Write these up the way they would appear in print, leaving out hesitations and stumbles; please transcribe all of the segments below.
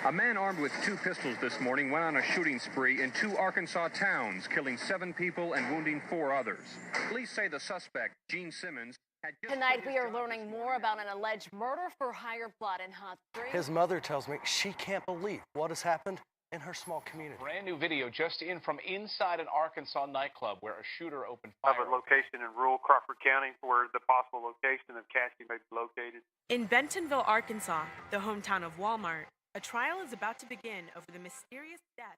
A man armed with 2 pistols this morning went on a shooting spree in 2 Arkansas towns, killing 7 people and wounding 4 others. Police say the suspect, Gene Simmons, had just... Tonight, we are learning more about an alleged murder-for-hire plot in Hot Springs. His mother tells me she can't believe what has happened in her small community. Brand new video just in from inside an Arkansas nightclub where a shooter opened fire. Of a location in rural Crawford County where the possible location of Cassie may be located. In Bentonville, Arkansas, the hometown of Walmart, a trial is about to begin over the mysterious death.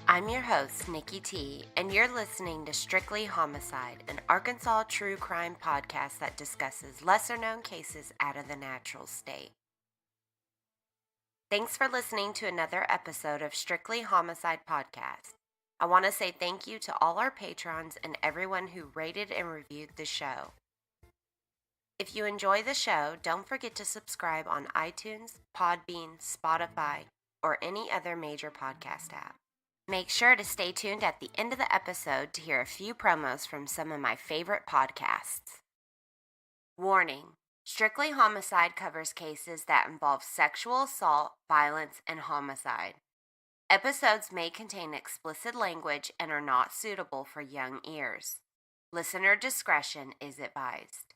I'm your host, Nicki T, and you're listening to Strictly Homicide, an Arkansas true crime podcast that discusses lesser-known cases out of the natural state. Thanks for listening to another episode of Strictly Homicide Podcast. I want to say thank you to all our patrons and everyone who rated and reviewed the show. If you enjoy the show, don't forget to subscribe on iTunes, Podbean, Spotify, or any other major podcast app. Make sure to stay tuned at the end of the episode to hear a few promos from some of my favorite podcasts. Warning: Strictly Homicide covers cases that involve sexual assault, violence, and homicide. Episodes may contain explicit language and are not suitable for young ears. Listener discretion is advised.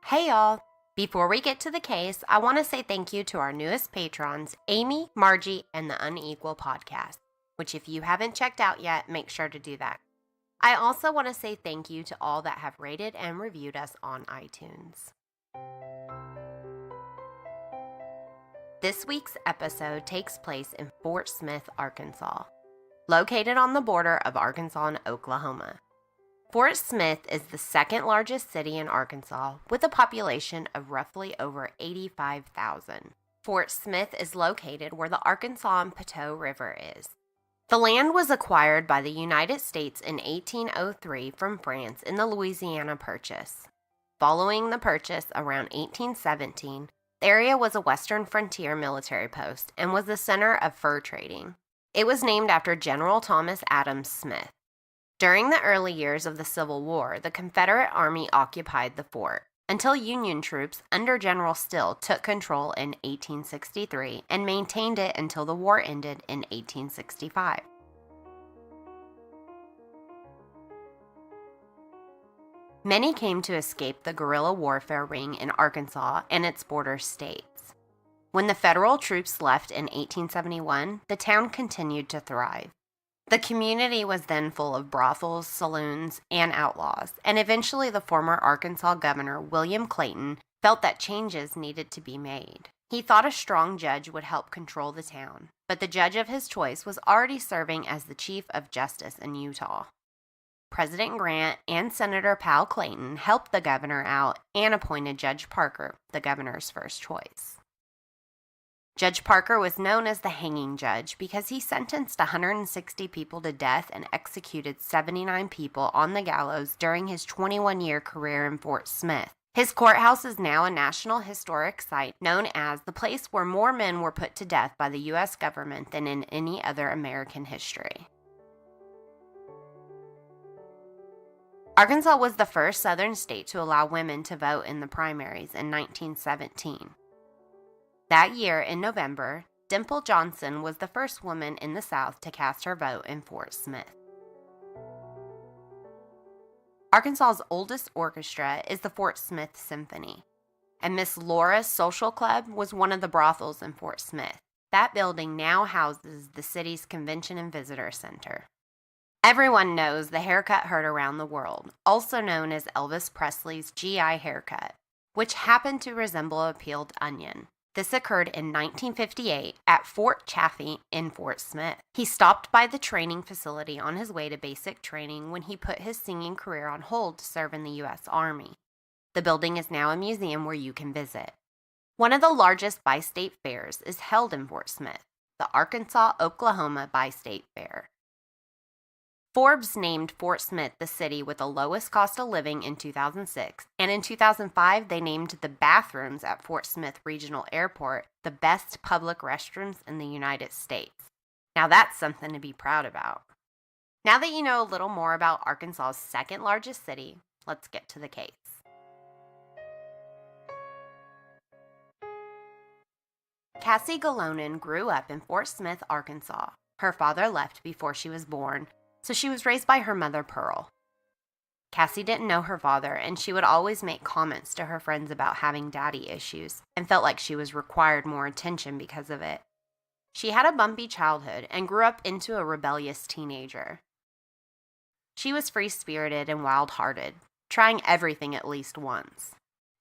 Hey y'all! Before we get to the case, I want to say thank you to our newest patrons, Amy, Margie, and the Unequal Podcast, which if you haven't checked out yet, make sure to do that. I also want to say thank you to all that have rated and reviewed us on iTunes. This week's episode takes place in Fort Smith, Arkansas, located on the border of Arkansas and Oklahoma. Fort Smith is the second largest city in Arkansas with a population of roughly over 85,000. Fort Smith is located where the Arkansas and Poteau River is. The land was acquired by the United States in 1803 from France in the Louisiana Purchase. Following the purchase around 1817, the area was a western frontier military post and was the center of fur trading. It was named after General Thomas Adams Smith. During the early years of the Civil War, the Confederate Army occupied the fort, until Union troops under General Still took control in 1863 and maintained it until the war ended in 1865. Many came to escape the guerrilla warfare ring in Arkansas and its border states. When the federal troops left in 1871, the town continued to thrive. The community was then full of brothels, saloons, and outlaws, and eventually the former Arkansas governor, William Clayton, felt that changes needed to be made. He thought a strong judge would help control the town, but the judge of his choice was already serving as the Chief of Justice in Utah. President Grant and Senator Powell Clayton helped the governor out and appointed Judge Parker, the governor's first choice. Judge Parker was known as the hanging judge because he sentenced 160 people to death and executed 79 people on the gallows during his 21-year career in Fort Smith. His courthouse is now a National Historic Site known as the place where more men were put to death by the U.S. government than in any other American history. Arkansas was the first southern state to allow women to vote in the primaries in 1917. That year, in November, Dimple Johnson was the first woman in the South to cast her vote in Fort Smith. Arkansas's oldest orchestra is the Fort Smith Symphony, and Miss Laura's Social Club was one of the brothels in Fort Smith. That building now houses the city's Convention and Visitor Center. Everyone knows the haircut heard around the world, also known as Elvis Presley's GI haircut, which happened to resemble a peeled onion. This occurred in 1958 at Fort Chaffee in Fort Smith. He stopped by the training facility on his way to basic training when he put his singing career on hold to serve in the U.S. Army. The building is now a museum where you can visit. One of the largest bi-state fairs is held in Fort Smith, the Arkansas-Oklahoma Bi-State Fair. Forbes named Fort Smith the city with the lowest cost of living in 2006, and in 2005 they named the bathrooms at Fort Smith Regional Airport the best public restrooms in the United States. Now that's something to be proud about. Now that you know a little more about Arkansas's second largest city, let's get to the case. Cassie Galonen grew up in Fort Smith, Arkansas. Her father left before she was born, so she was raised by her mother, Pearl. Cassie didn't know her father, and she would always make comments to her friends about having daddy issues and felt like she was required more attention because of it. She had a bumpy childhood and grew up into a rebellious teenager. She was free-spirited and wild-hearted, trying everything at least once.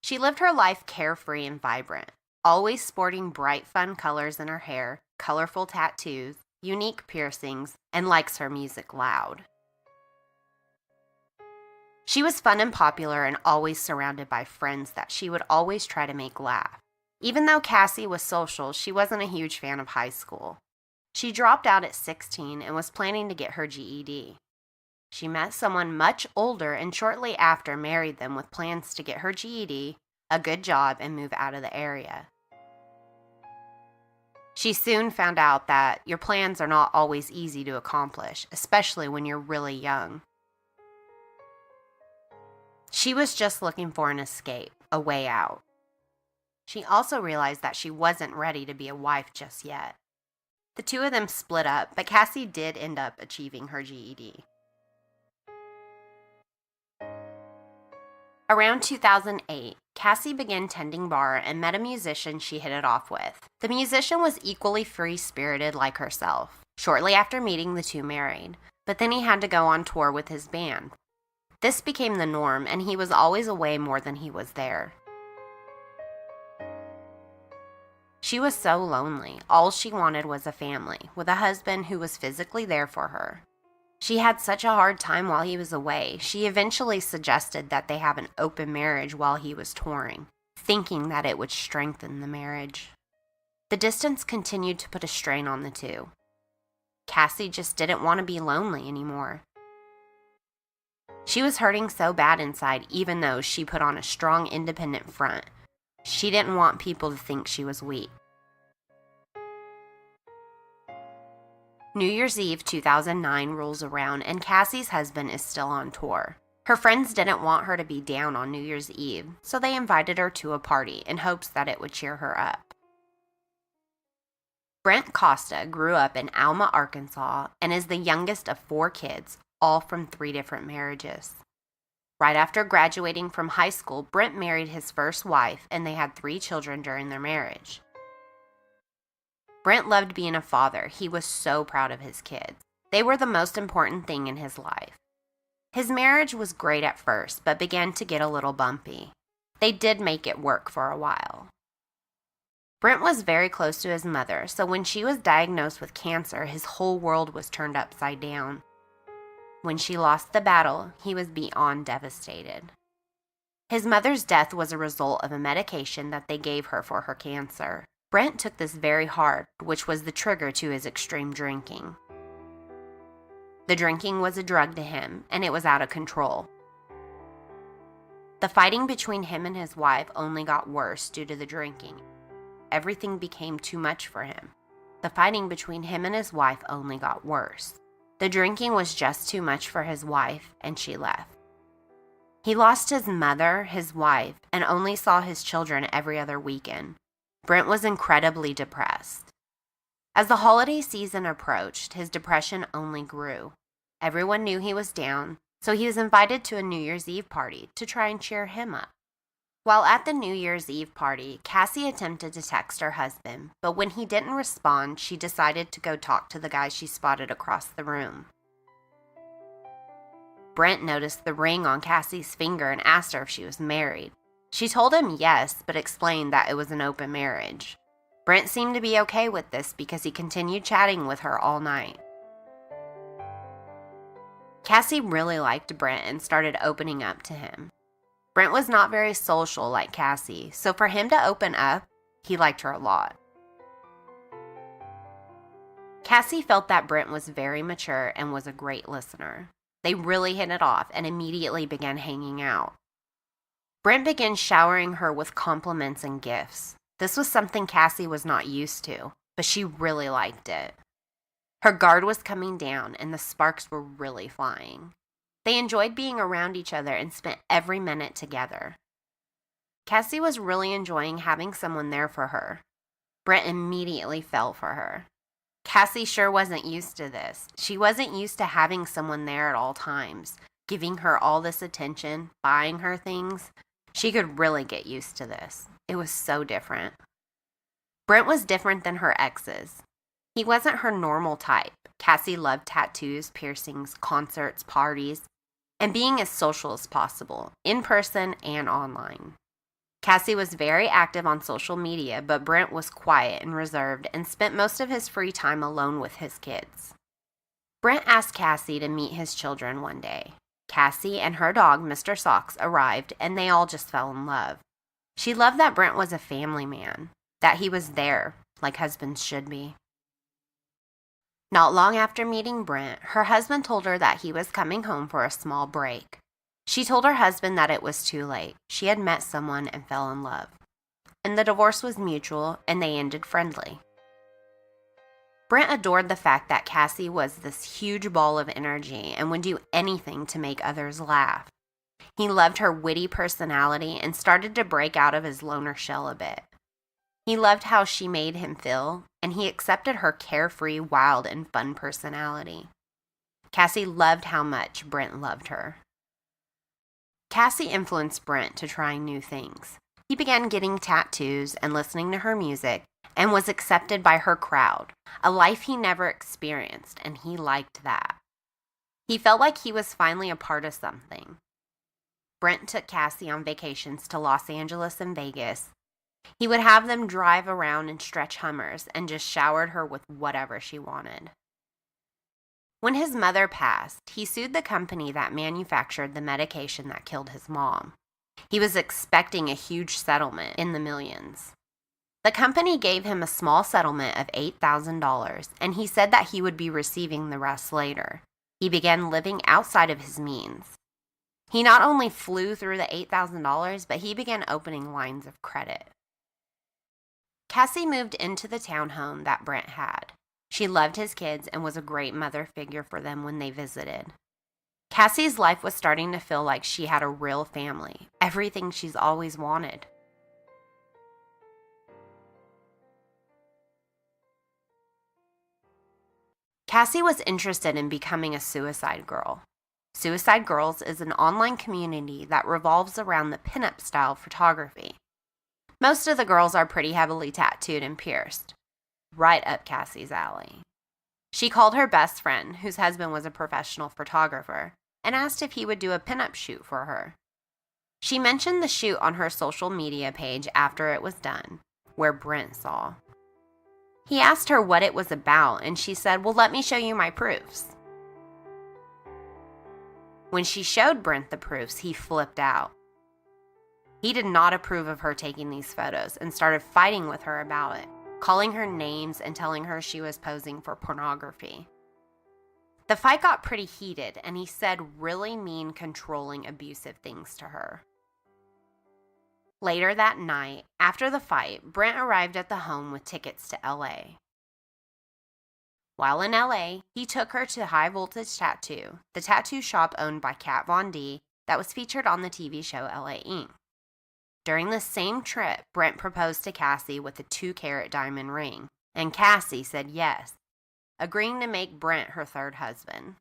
She lived her life carefree and vibrant, always sporting bright, fun colors in her hair, colorful tattoos, unique piercings, and likes her music loud. She was fun and popular and always surrounded by friends that she would always try to make laugh. Even though Cassie was social, she wasn't a huge fan of high school. She dropped out at 16 and was planning to get her GED. She met someone much older and shortly after married them with plans to get her GED, a good job, and move out of the area. She soon found out that your plans are not always easy to accomplish, especially when you're really young. She was just looking for an escape, a way out. She also realized that she wasn't ready to be a wife just yet. The two of them split up, but Cassie did end up achieving her GED. Around 2008, Cassie began tending bar and met a musician she hit it off with. The musician was equally free-spirited like herself. Shortly after meeting, the two married, but then he had to go on tour with his band. This became the norm, and he was always away more than he was there. She was so lonely. All she wanted was a family, with a husband who was physically there for her. She had such a hard time while he was away, she eventually suggested that they have an open marriage while he was touring, thinking that it would strengthen the marriage. The distance continued to put a strain on the two. Cassie just didn't want to be lonely anymore. She was hurting so bad inside, even though she put on a strong, independent front. She didn't want people to think she was weak. New Year's Eve 2009 rolls around and Cassie's husband is still on tour. Her friends didn't want her to be down on New Year's Eve, so they invited her to a party in hopes that it would cheer her up. Brent Cotta grew up in Alma, Arkansas, and is the youngest of 4 kids, all from 3 different marriages. Right after graduating from high school, Brent married his first wife, and they had 3 children during their marriage. Brent loved being a father. He was so proud of his kids. They were the most important thing in his life. His marriage was great at first, but began to get a little bumpy. They did make it work for a while. Brent was very close to his mother, so when she was diagnosed with cancer, his whole world was turned upside down. When she lost the battle, he was beyond devastated. His mother's death was a result of a medication that they gave her for her cancer. Brent took this very hard, which was the trigger to his extreme drinking. The drinking was a drug to him, and it was out of control. The fighting between him and his wife only got worse due to the drinking. Everything became too much for him. The fighting between him and his wife only got worse. The drinking was just too much for his wife, and she left. He lost his mother, his wife, and only saw his children every other weekend. Brent was incredibly depressed. As the holiday season approached, his depression only grew. Everyone knew he was down, so he was invited to a New Year's Eve party to try and cheer him up. While at the New Year's Eve party, Cassie attempted to text her husband, but when he didn't respond, she decided to go talk to the guy she spotted across the room. Brent noticed the ring on Cassie's finger and asked her if she was married. She told him yes, but explained that it was an open marriage. Brent seemed to be okay with this because he continued chatting with her all night. Cassie really liked Brent and started opening up to him. Brent was not very social like Cassie, so for him to open up, he liked her a lot. Cassie felt that Brent was very mature and was a great listener. They really hit it off and immediately began hanging out. Brent began showering her with compliments and gifts. This was something Cassie was not used to, but she really liked it. Her guard was coming down and the sparks were really flying. They enjoyed being around each other and spent every minute together. Cassie was really enjoying having someone there for her. Brent immediately fell for her. Cassie sure wasn't used to this. She wasn't used to having someone there at all times, giving her all this attention, buying her things. She could really get used to this. It was so different. Brent was different than her exes. He wasn't her normal type. Cassie loved tattoos, piercings, concerts, parties, and being as social as possible, in person and online. Cassie was very active on social media, but Brent was quiet and reserved and spent most of his free time alone with his kids. Brent asked Cassie to meet his children one day. Cassie and her dog, Mr. Socks, arrived and they all just fell in love. She loved that Brent was a family man, that he was there, like husbands should be. Not long after meeting Brent, her husband told her that he was coming home for a small break. She told her husband that it was too late. She had met someone and fell in love. And the divorce was mutual and they ended friendly. Brent adored the fact that Cassie was this huge ball of energy and would do anything to make others laugh. He loved her witty personality and started to break out of his loner shell a bit. He loved how she made him feel, and he accepted her carefree, wild, and fun personality. Cassie loved how much Brent loved her. Cassie influenced Brent to try new things. He began getting tattoos and listening to her music and was accepted by her crowd, a life he never experienced, and he liked that. He felt like he was finally a part of something. Brent took Cassie on vacations to Los Angeles and Vegas. He would have them drive around in stretch Hummers and just showered her with whatever she wanted. When his mother passed, he sued the company that manufactured the medication that killed his mom. He was expecting a huge settlement in the millions. The company gave him a small settlement of $8,000, and he said that he would be receiving the rest later. He began living outside of his means. He not only flew through the $8,000, but he began opening lines of credit. Cassie moved into the townhome that Brent had. She loved his kids and was a great mother figure for them when they visited. Cassie's life was starting to feel like she had a real family, everything she's always wanted. Cassie was interested in becoming a Suicide Girl. Suicide Girls is an online community that revolves around the pinup style photography. Most of the girls are pretty heavily tattooed and pierced. Right up Cassie's alley. She called her best friend, whose husband was a professional photographer, and asked if he would do a pinup shoot for her. She mentioned the shoot on her social media page after it was done, where Brent saw. He asked her what it was about, and she said, "Well, let me show you my proofs." When she showed Brent the proofs, he flipped out. He did not approve of her taking these photos and started fighting with her about it, calling her names and telling her she was posing for pornography. The fight got pretty heated, and he said really mean, controlling, abusive things to her. Later that night, after the fight, Brent arrived at the home with tickets to LA. While in LA, he took her to High Voltage Tattoo, the tattoo shop owned by Kat Von D that was featured on the TV show LA Inc. During the same trip, Brent proposed to Cassie with a 2-carat diamond ring, and Cassie said yes, agreeing to make Brent her third husband.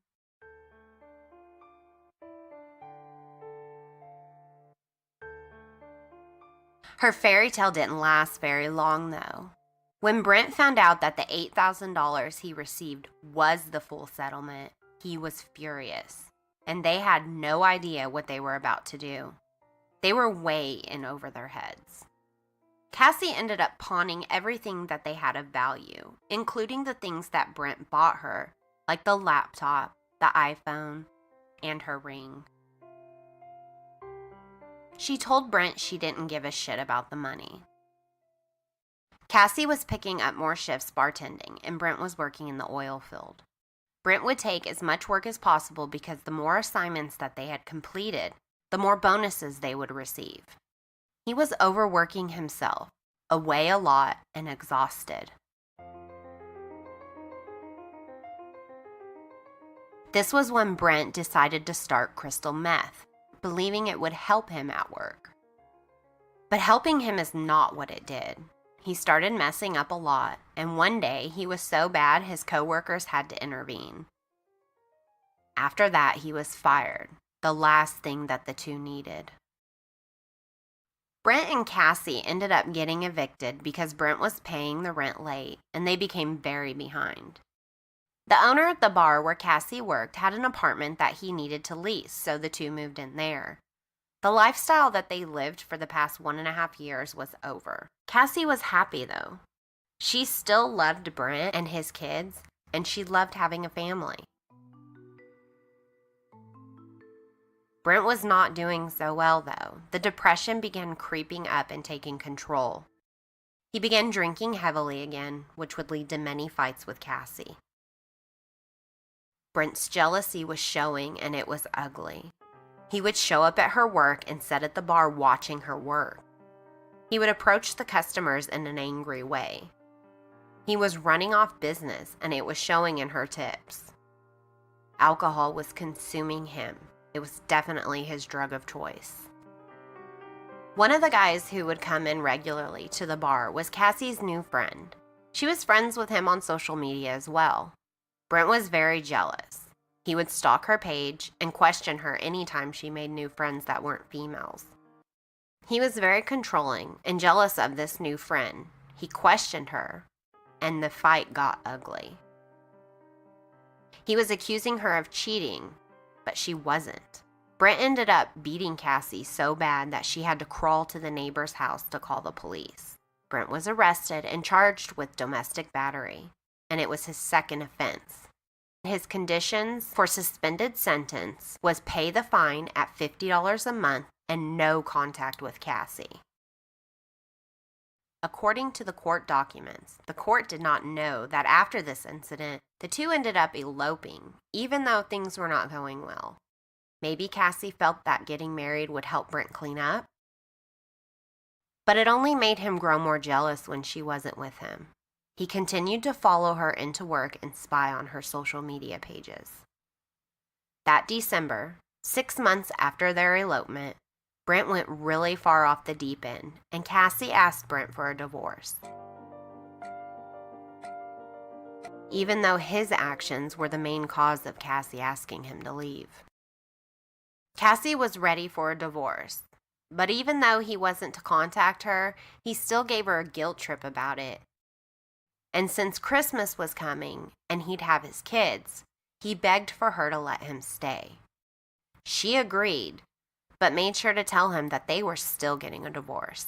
Her fairy tale didn't last very long, though. When Brent found out that the $8,000 he received was the full settlement, he was furious, and they had no idea what they were about to do. They were way in over their heads. Cassie ended up pawning everything that they had of value, including the things that Brent bought her, like the laptop, the iPhone, and her ring. She told Brent she didn't give a shit about the money. Cassie was picking up more shifts bartending, and Brent was working in the oil field. Brent would take as much work as possible because the more assignments that they had completed, the more bonuses they would receive. He was overworking himself, away a lot, and exhausted. This was when Brent decided to start crystal meth, believing it would help him at work. But helping him is not what it did. He started messing up a lot, and one day he was so bad his coworkers had to intervene. After that, he was fired, the last thing that the two needed. Brent and Cassie ended up getting evicted because Brent was paying the rent late, and they became very behind. The owner of the bar where Cassie worked had an apartment that he needed to lease, so the two moved in there. The lifestyle that they lived for the past 1.5 years was over. Cassie was happy, though. She still loved Brent and his kids, and she loved having a family. Brent was not doing so well, though. The depression began creeping up and taking control. He began drinking heavily again, which would lead to many fights with Cassie. Brent's jealousy was showing, and it was ugly. He would show up at her work and sit at the bar watching her work. He would approach the customers in an angry way. He was running off business, and it was showing in her tips. Alcohol was consuming him. It was definitely his drug of choice. One of the guys who would come in regularly to the bar was Cassie's new friend. She was friends with him on social media as well. Brent was very jealous. He would stalk her page and question her anytime she made new friends that weren't females. He was very controlling and jealous of this new friend. He questioned her, and the fight got ugly. He was accusing her of cheating, but she wasn't. Brent ended up beating Cassie so bad that she had to crawl to the neighbor's house to call the police. Brent was arrested and charged with domestic battery, and it was his second offense. His conditions for suspended sentence was pay the fine at $50 a month and no contact with Cassie. According to the court documents, the court did not know that after this incident, the two ended up eloping, even though things were not going well. Maybe Cassie felt that getting married would help Brent clean up. But it only made him grow more jealous when she wasn't with him. He continued to follow her into work and spy on her social media pages. That December, 6 months after their elopement, Brent went really far off the deep end, and Cassie asked Brent for a divorce. Even though his actions were the main cause of Cassie asking him to leave. Cassie was ready for a divorce, but even though he wasn't to contact her, he still gave her a guilt trip about it. And since Christmas was coming and he'd have his kids, he begged for her to let him stay. She agreed, but made sure to tell him that they were still getting a divorce.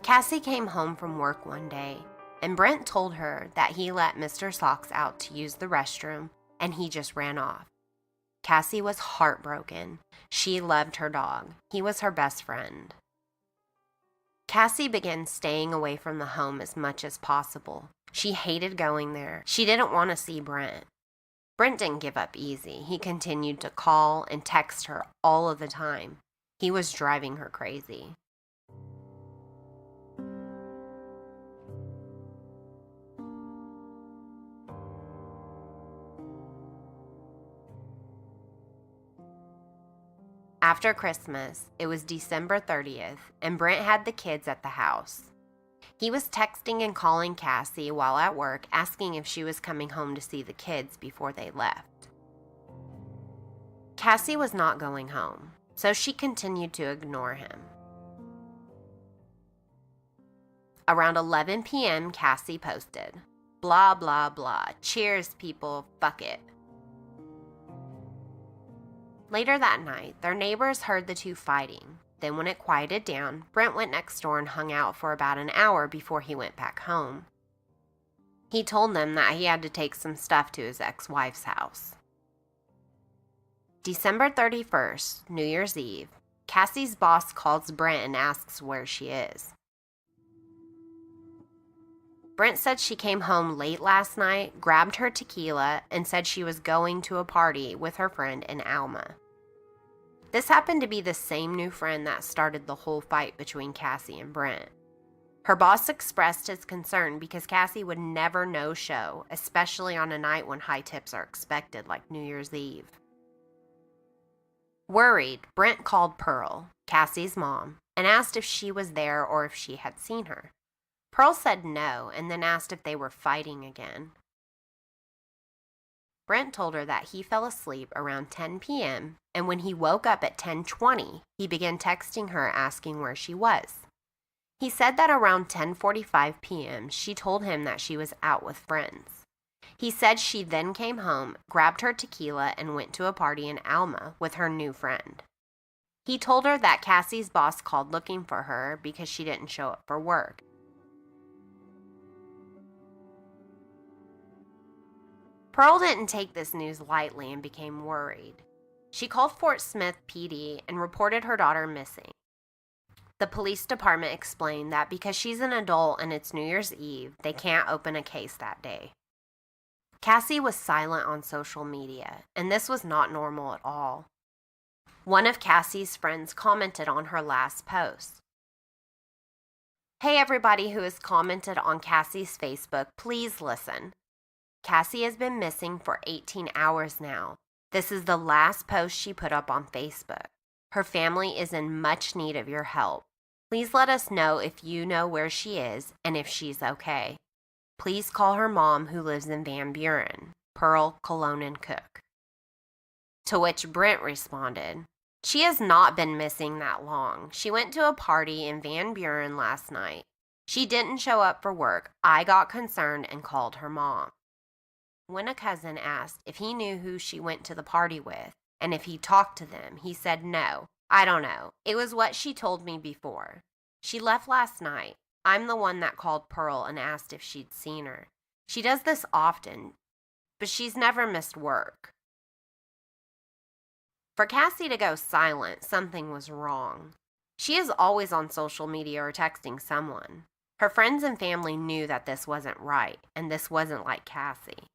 Cassie came home from work one day, and Brent told her that he let Mr. Socks out to use the restroom, and he just ran off. Cassie was heartbroken. She loved her dog. He was her best friend. Cassie began staying away from the home as much as possible. She hated going there. She didn't want to see Brent. Brent didn't give up easy. He continued to call and text her all of the time. He was driving her crazy. After Christmas, it was December 30th, and Brent had the kids at the house. He was texting and calling Cassie while at work, asking if she was coming home to see the kids before they left. Cassie was not going home, so she continued to ignore him. Around 11 p.m., Cassie posted, "Blah, blah, blah. Cheers, people. Fuck it." Later that night, their neighbors heard the two fighting. Then when it quieted down, Brent went next door and hung out for about an hour before he went back home. He told them that he had to take some stuff to his ex-wife's house. December 31st, New Year's Eve, Cassie's boss calls Brent and asks where she is. Brent said she came home late last night, grabbed her tequila, and said she was going to a party with her friend in Alma. This happened to be the same new friend that started the whole fight between Cassie and Brent. Her boss expressed his concern because Cassie would never no-show, especially on a night when high tips are expected like New Year's Eve. Worried, Brent called Pearl, Cassie's mom, and asked if she was there or if she had seen her. Pearl said no and then asked if they were fighting again. Brent told her that he fell asleep around 10 p.m. and when he woke up at 10:20, he began texting her asking where she was. He said that around 10:45 p.m. she told him that she was out with friends. He said she then came home, grabbed her tequila, and went to a party in Alma with her new friend. He told her that Cassie's boss called looking for her because she didn't show up for work. Pearl didn't take this news lightly and became worried. She called Fort Smith PD and reported her daughter missing. The police department explained that because she's an adult and it's New Year's Eve, they can't open a case that day. Cassie was silent on social media, and this was not normal at all. One of Cassie's friends commented on her last post. "Hey everybody who has commented on Cassie's Facebook, please listen. Cassie has been missing for 18 hours now. This is the last post she put up on Facebook. Her family is in much need of your help. Please let us know if you know where she is and if she's okay. Please call her mom who lives in Van Buren, Pearl Cologne Cook." To which Brent responded, "She has not been missing that long. She went to a party in Van Buren last night. She didn't show up for work. I got concerned and called her mom." When a cousin asked if he knew who she went to the party with and if he talked to them, he said, "No, I don't know. It was what she told me before. She left last night. I'm the one that called Pearl and asked if she'd seen her. She does this often, but she's never missed work." For Cassie to go silent, something was wrong. She is always on social media or texting someone. Her friends and family knew that this wasn't right, and this wasn't like Cassie.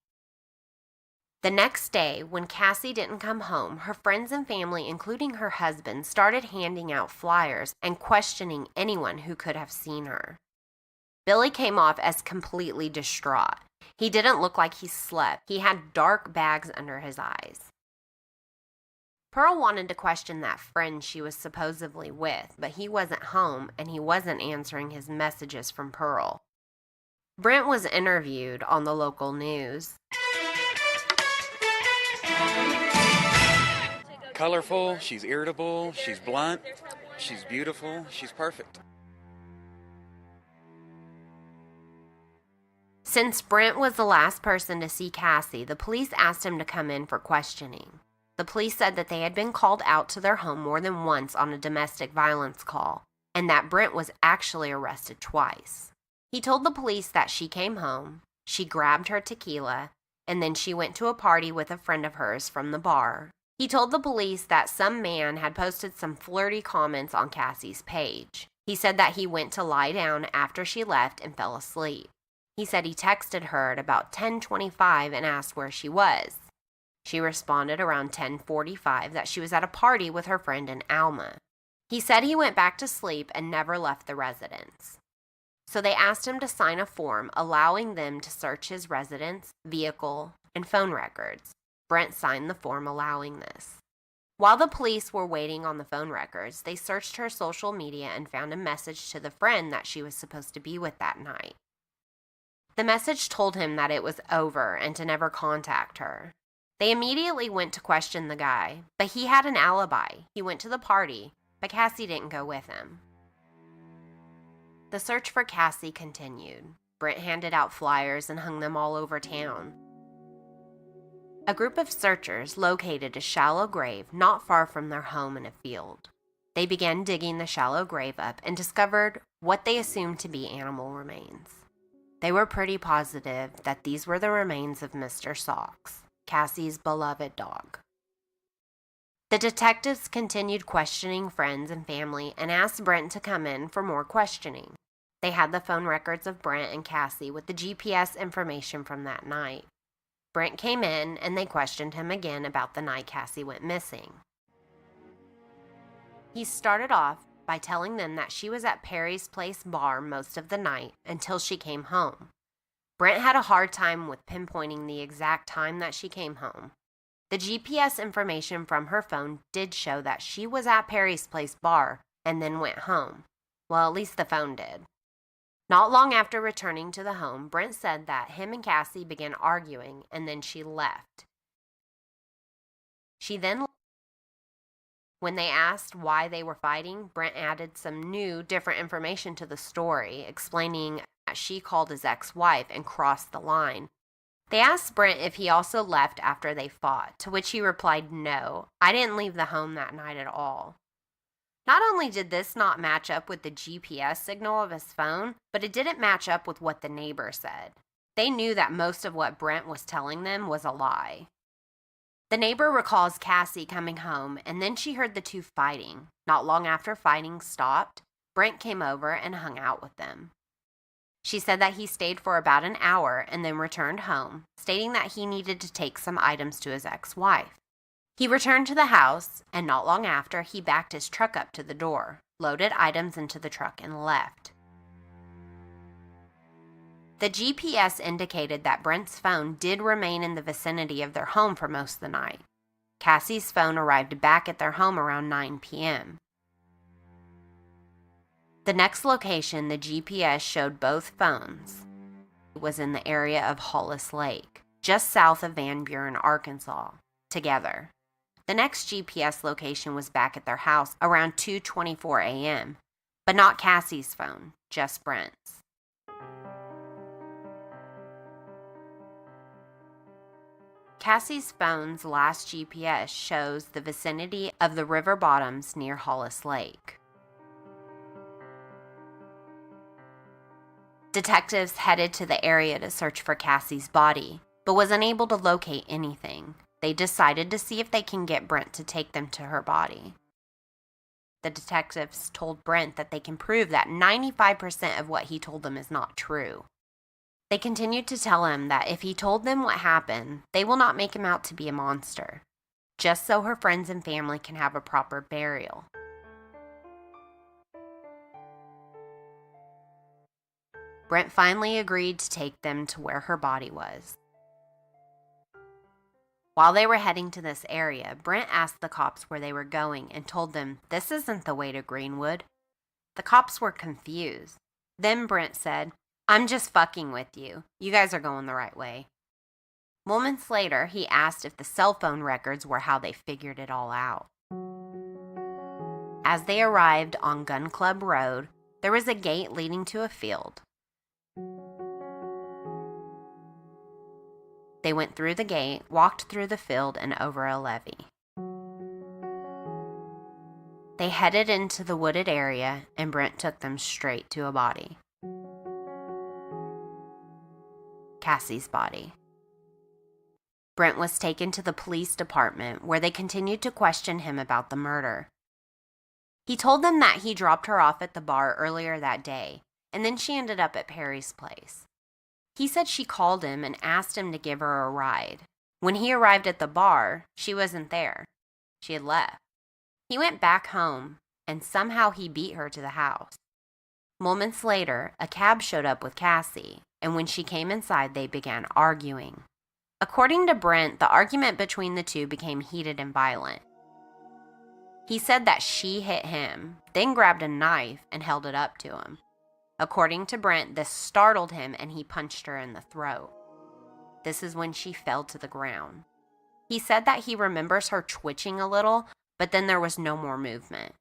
The next day, when Cassie didn't come home, her friends and family, including her husband, started handing out flyers and questioning anyone who could have seen her. Billy came off as completely distraught. He didn't look like he slept. He had dark bags under his eyes. Pearl wanted to question that friend she was supposedly with, but he wasn't home and he wasn't answering his messages from Pearl. Brent was interviewed on the local news. Colorful, she's irritable, she's blunt, she's beautiful, she's perfect. Since Brent was the last person to see Cassie, the police asked him to come in for questioning. The police said that they had been called out to their home more than once on a domestic violence call, and that Brent was actually arrested twice. He told the police that she came home, she grabbed her tequila, and then she went to a party with a friend of hers from the bar. He told the police that some man had posted some flirty comments on Cassie's page. He said that he went to lie down after she left and fell asleep. He said he texted her at about 10:25 and asked where she was. She responded around 10:45 that she was at a party with her friend in Alma. He said he went back to sleep and never left the residence. So they asked him to sign a form allowing them to search his residence, vehicle, and phone records. Brent signed the form allowing this. While the police were waiting on the phone records, they searched her social media and found a message to the friend that she was supposed to be with that night. The message told him that it was over and to never contact her. They immediately went to question the guy, but he had an alibi. He went to the party, but Cassie didn't go with him. The search for Cassie continued. Brent handed out flyers and hung them all over town. A group of searchers located a shallow grave not far from their home in a field. They began digging the shallow grave up and discovered what they assumed to be animal remains. They were pretty positive that these were the remains of Mr. Socks, Cassie's beloved dog. The detectives continued questioning friends and family and asked Brent to come in for more questioning. They had the phone records of Brent and Cassie with the GPS information from that night. Brent came in and they questioned him again about the night Cassie went missing. He started off by telling them that she was at Perry's Place bar most of the night until she came home. Brent had a hard time with pinpointing the exact time that she came home. The GPS information from her phone did show that she was at Perry's Place bar and then went home. Well, at least the phone did. Not long after returning to the home, Brent said that him and Cassie began arguing and then she left. When they asked why they were fighting, Brent added some new, different information to the story, explaining that she called his ex-wife and crossed the line. They asked Brent if he also left after they fought, to which he replied, "No, I didn't leave the home that night at all." Not only did this not match up with the GPS signal of his phone, but it didn't match up with what the neighbor said. They knew that most of what Brent was telling them was a lie. The neighbor recalls Cassie coming home, and then she heard the two fighting. Not long after fighting stopped, Brent came over and hung out with them. She said that he stayed for about an hour and then returned home, stating that he needed to take some items to his ex-wife. He returned to the house, and not long after, he backed his truck up to the door, loaded items into the truck, and left. The GPS indicated that Brent's phone did remain in the vicinity of their home for most of the night. Cassie's phone arrived back at their home around 9 p.m. The next location the GPS showed both phones was in the area of Hollis Lake, just south of Van Buren, Arkansas, together. The next GPS location was back at their house around 2:24 a.m., but not Cassie's phone, just Brent's. Cassie's phone's last GPS shows the vicinity of the river bottoms near Hollis Lake. Detectives headed to the area to search for Cassie's body, but was unable to locate anything. They decided to see if they can get Brent to take them to her body. The detectives told Brent that they can prove that 95% of what he told them is not true. They continued to tell him that if he told them what happened, they will not make him out to be a monster, just so her friends and family can have a proper burial. Brent finally agreed to take them to where her body was. While they were heading to this area, Brent asked the cops where they were going and told them, "This isn't the way to Greenwood." The cops were confused. Then Brent said, "I'm just fucking with you. You guys are going the right way." Moments later, he asked if the cell phone records were how they figured it all out. As they arrived on Gun Club Road, there was a gate leading to a field. They went through the gate, walked through the field, and over a levee. They headed into the wooded area, and Brent took them straight to a body. Cassie's body. Brent was taken to the police department, where they continued to question him about the murder. He told them that he dropped her off at the bar earlier that day, and then she ended up at Perry's Place. He said she called him and asked him to give her a ride. When he arrived at the bar, she wasn't there. She had left. He went back home, and somehow he beat her to the house. Moments later, a cab showed up with Cassie, and when she came inside, they began arguing. According to Brent, the argument between the two became heated and violent. He said that she hit him, then grabbed a knife and held it up to him. According to Brent, this startled him and he punched her in the throat. This is when she fell to the ground. He said that he remembers her twitching a little, but then there was no more movement.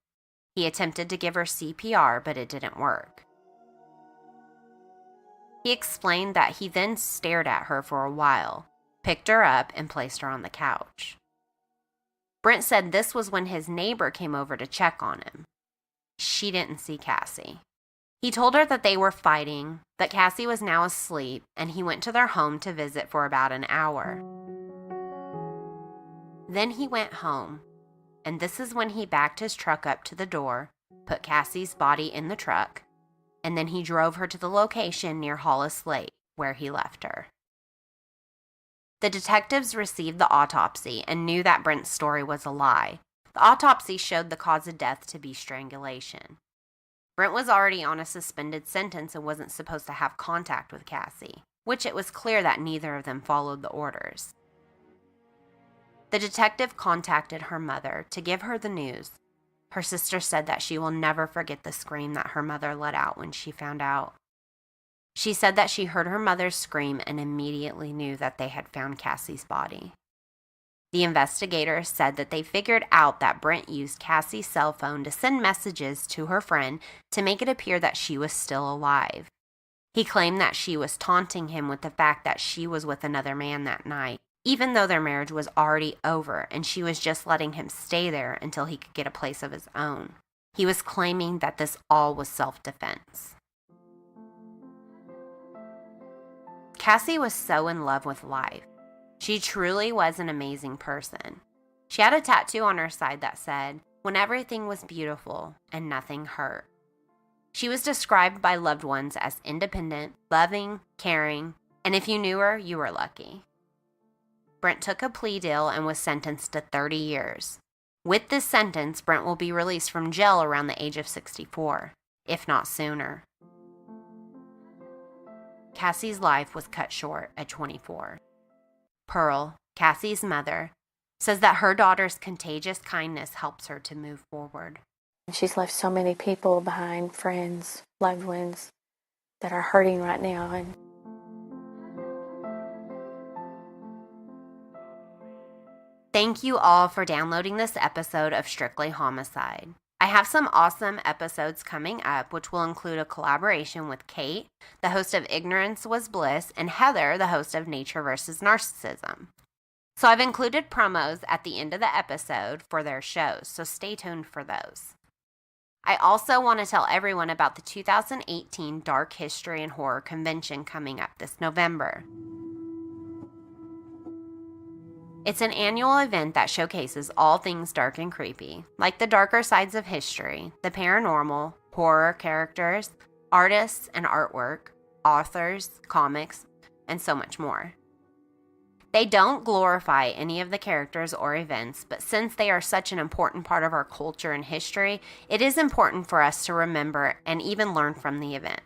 He attempted to give her CPR, but it didn't work. He explained that he then stared at her for a while, picked her up, and placed her on the couch. Brent said this was when his neighbor came over to check on him. She didn't see Cassie. He told her that they were fighting, that Cassie was now asleep, and he went to their home to visit for about an hour. Then he went home. and this is when he backed his truck up to the door, put Cassie's body in the truck, and then he drove her to the location near Hollis Lake, where he left her. The detectives received the autopsy and knew that Brent's story was a lie. The autopsy showed the cause of death to be strangulation. Brent was already on a suspended sentence and wasn't supposed to have contact with Cassie, which it was clear that neither of them followed the orders. The detective contacted her mother to give her the news. Her sister said that she will never forget the scream that her mother let out when she found out. She said that she heard her mother scream and immediately knew that they had found Cassie's body. The investigators said that they figured out that Brent used Cassie's cell phone to send messages to her friend to make it appear that she was still alive. He claimed that she was taunting him with the fact that she was with another man that night, even though their marriage was already over and she was just letting him stay there until he could get a place of his own. He was claiming that this all was self-defense. Cassie was so in love with life. She truly was an amazing person. She had a tattoo on her side that said, "When everything was beautiful and nothing hurt." She was described by loved ones as independent, loving, caring, and if you knew her, you were lucky. Brent took a plea deal and was sentenced to 30 years. With this sentence, Brent will be released from jail around the age of 64, if not sooner. Cassie's life was cut short at 24. Pearl, Cassie's mother, says that her daughter's contagious kindness helps her to move forward. She's left so many people behind, friends, loved ones, that are hurting right now. And thank you all for downloading this episode of Strictly Homicide. I have some awesome episodes coming up, which will include a collaboration with Kate, the host of Ignorance Was Bliss, and Heather, the host of Nature vs. Narcissism. So I've included promos at the end of the episode for their shows, so stay tuned for those. I also want to tell everyone about the 2018 Dark History and Horror Convention coming up this November. It's an annual event that showcases all things dark and creepy, like the darker sides of history, the paranormal, horror characters, artists and artwork, authors, comics, and so much more. They don't glorify any of the characters or events, but since they are such an important part of our culture and history, it is important for us to remember and even learn from the event.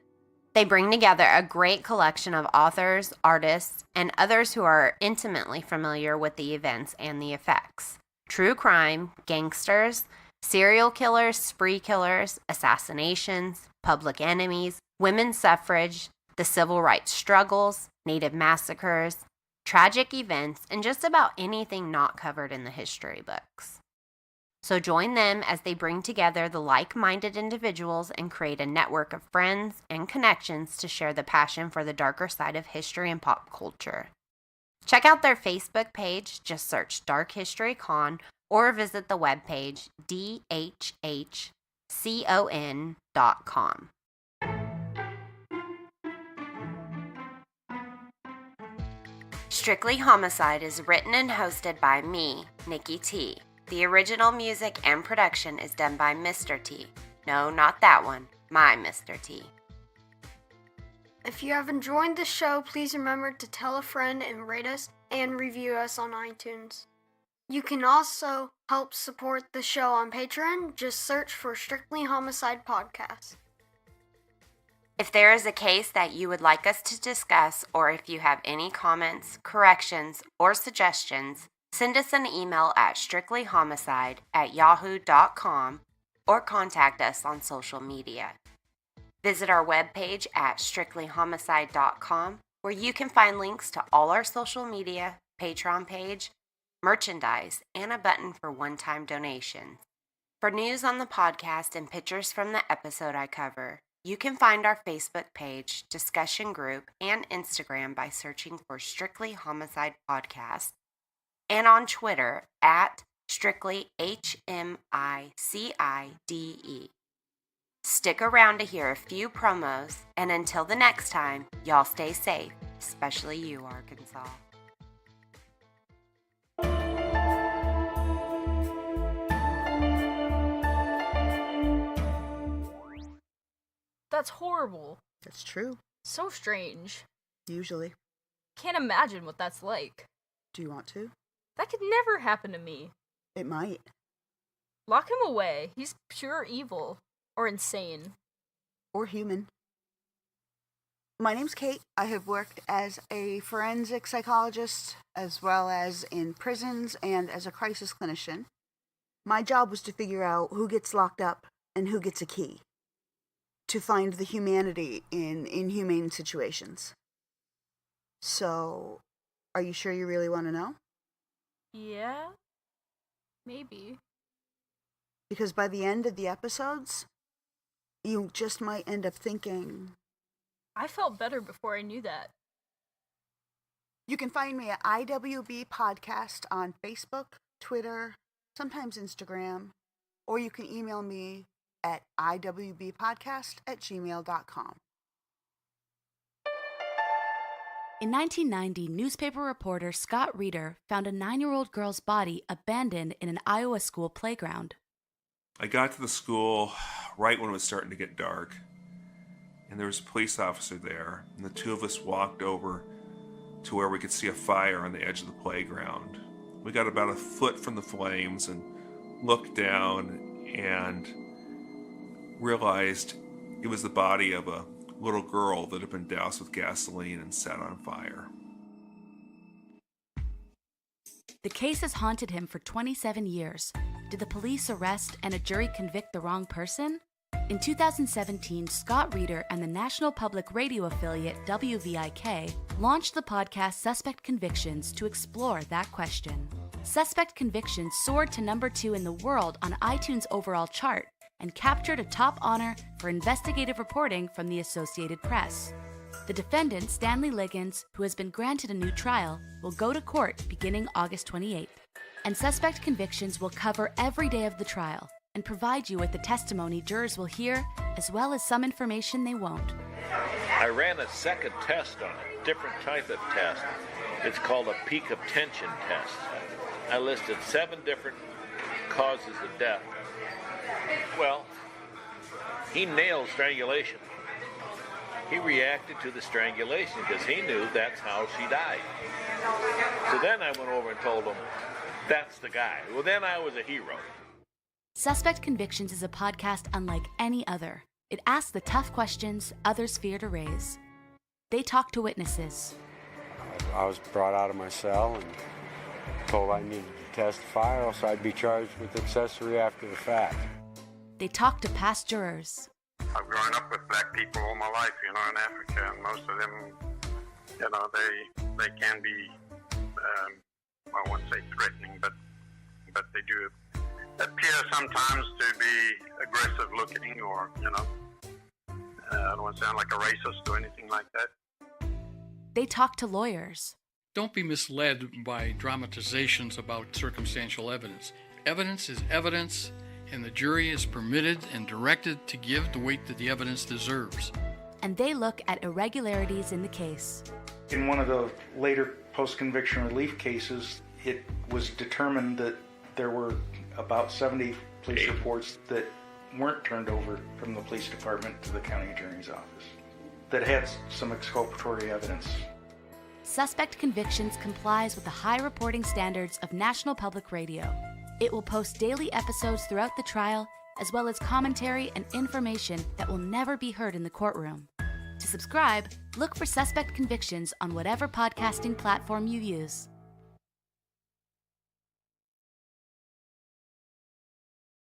They bring together a great collection of authors, artists, and others who are intimately familiar with the events and the effects. True crime, gangsters, serial killers, spree killers, assassinations, public enemies, women's suffrage, the civil rights struggles, Native massacres, tragic events, and just about anything not covered in the history books. So join them as they bring together the like-minded individuals and create a network of friends and connections to share the passion for the darker side of history and pop culture. Check out their Facebook page, just search Dark History Con, or visit the webpage dhhcon.com. Strictly Homicide is written and hosted by me, Nicki T. The original music and production is done by Mr. T. No, not that one. My Mr. T. If you have enjoyed the show, please remember to tell a friend and rate us and review us on iTunes. You can also help support the show on Patreon. Just search for Strictly Homicide Podcast. If there is a case that you would like us to discuss, or if you have any comments, corrections, or suggestions, send us an email at strictlyhomicide@yahoo.com or contact us on social media. Visit our webpage at strictlyhomicide.com, where you can find links to all our social media, Patreon page, merchandise, and a button for one-time donations. For news on the podcast and pictures from the episode I cover, you can find our Facebook page, discussion group, and Instagram by searching for Strictly Homicide Podcast, and on Twitter at Strictly HMICIDE. Stick around to hear a few promos, and until the next time, y'all stay safe, especially you, Arkansas. That's horrible. That's true. So strange. Usually. Can't imagine what that's like. Do you want to? That could never happen to me. It might. Lock him away. He's pure evil. Or insane. Or human. My name's Kate. I have worked as a forensic psychologist, as well as in prisons and as a crisis clinician. My job was to figure out who gets locked up and who gets a key, to find the humanity in inhumane situations. So, are you sure you really want to know? Yeah, maybe. Because by the end of the episodes, you just might end up thinking... I felt better before I knew that. You can find me at IWB Podcast on Facebook, Twitter, sometimes Instagram, or you can email me at iwbpodcast@gmail.com. In 1990, newspaper reporter Scott Reeder found a 9-year-old girl's body abandoned in an Iowa school playground. I got to the school right when it was starting to get dark, and there was a police officer there, and the two of us walked over to where we could see a fire on the edge of the playground. We got about a foot from the flames and looked down and realized it was the body of a little girl that had been doused with gasoline and set on fire. The case has haunted him for 27 years. Did the police arrest and a jury convict the wrong person? In 2017, Scott Reeder and the National Public Radio affiliate WVIK launched the podcast Suspect Convictions to explore that question. Suspect Convictions soared to number 2 in the world on iTunes' overall chart and captured a top honor for investigative reporting from the Associated Press. The defendant, Stanley Liggins, who has been granted a new trial, will go to court beginning August 28th. And Suspect Convictions will cover every day of the trial and provide you with the testimony jurors will hear, as well as some information they won't. I ran a second test on it, different type of test. It's called a peak of tension test. I listed 7 different causes of death. Well, he nailed strangulation. He reacted to the strangulation because he knew that's how she died. So then I went over and told him, that's the guy. Well, then I was a hero. Suspect Convictions is a podcast unlike any other. It asks the tough questions others fear to raise. They talk to witnesses. I was brought out of my cell and told I needed to testify, or else I'd be charged with accessory after the fact. They talk to past jurors. I've grown up with black people all my life, in Africa, and most of them, they can be, I won't say threatening, but they do appear sometimes to be aggressive looking, or, I don't want to sound like a racist or anything like that. They talk to lawyers. Don't be misled by dramatizations about circumstantial evidence. Evidence is evidence, and the jury is permitted and directed to give the weight that the evidence deserves. And they look at irregularities in the case. In one of the later post-conviction relief cases, it was determined that there were about 70 police reports that weren't turned over from the police department to the county attorney's office that had some exculpatory evidence. Suspect Convictions complies with the high reporting standards of National Public Radio. It will post daily episodes throughout the trial, as well as commentary and information that will never be heard in the courtroom. To subscribe, look for Suspect Convictions on whatever podcasting platform you use.